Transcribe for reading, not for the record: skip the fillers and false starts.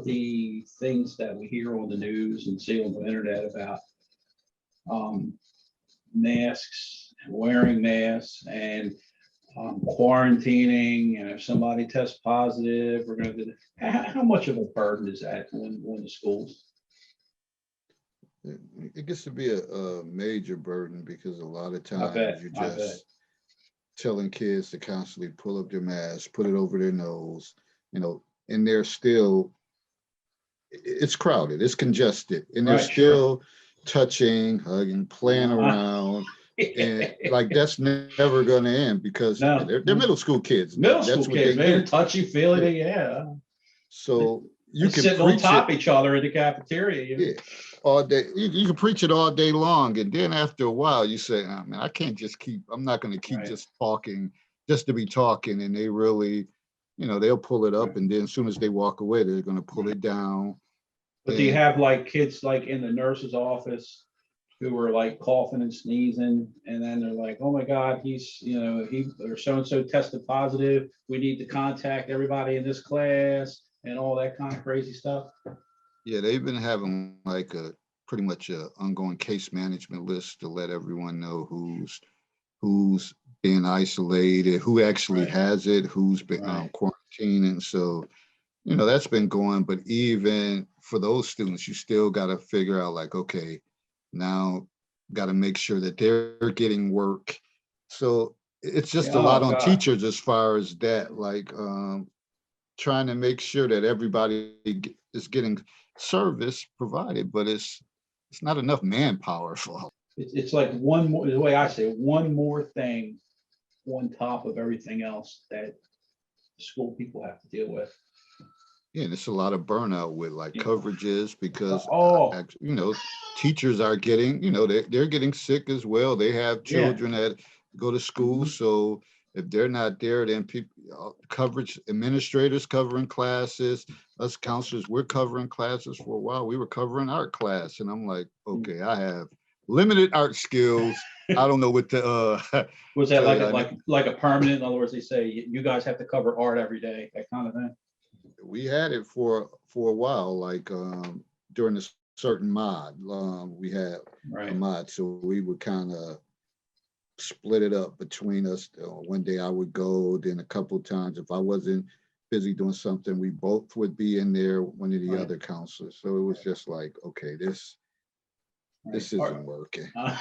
of the things that we hear on the news and see on the internet about masks, wearing masks, and quarantining, and if somebody tests positive, we're going to do how much of a burden is that on the schools? It gets to be a major burden because a lot of I bet, times you're I bet. just telling kids to constantly pull up their mask, put it over their nose, and they're still, it's crowded, it's congested, and they're Right, sure. still touching, hugging, playing around. And like that's never going to end because No, they're middle school kids. middle That's school what kids, they man, do. touchy feely, yeah. So you They're can sitting on preach top it, of each other in the cafeteria. yeah, all day. You can preach it all day long, and then after a while, you say, "Oh, man, I can't just keep. I'm not going to keep Right. just talking just to be talking." And they really, they'll pull it up, Right. and then as soon as they walk away, they're going to pull it down. But do you And have like kids like in the nurse's office who are like coughing and sneezing, and then they're like, "Oh my God, he or so and so tested positive. We need to contact everybody in this class," and all that kind of crazy stuff. yeah, they've been having like a pretty much a ongoing case management list to let everyone know who's being isolated, who actually Right. has it, who's been Right. quarantining. So that's been going, but even for those students, you still got to figure out like, okay, now got to make sure that they're getting work. So it's just Yeah, a lot oh on God. teachers as far as that, like trying to make sure that everybody is getting service provided, but it's not enough manpower for. It's like one more, the way I say it, one more thing on top of everything else that school people have to deal with. Yeah, and it's a lot of burnout with like Yeah. coverages because Oh, teachers are getting, they're getting sick as well. They have yeah. children that go to school, Mhm. so if they're not there, then people coverage administrators covering classes, us counselors, we're covering classes. For a while we were covering art class, and I'm like, okay, I have limited art skills. I don't know what to Was that tell like you. like a permanent? In other words, they say you guys have to cover art every day, that kind of thing. We had it for a while, like during a certain mod, we had a Right. mod, so we would kind of split it up between us. One day I would go, then a couple of times if I wasn't busy doing something, we both would be in there, one of the Right. other counselors. So it was just like, okay, this Right. isn't working. Uh,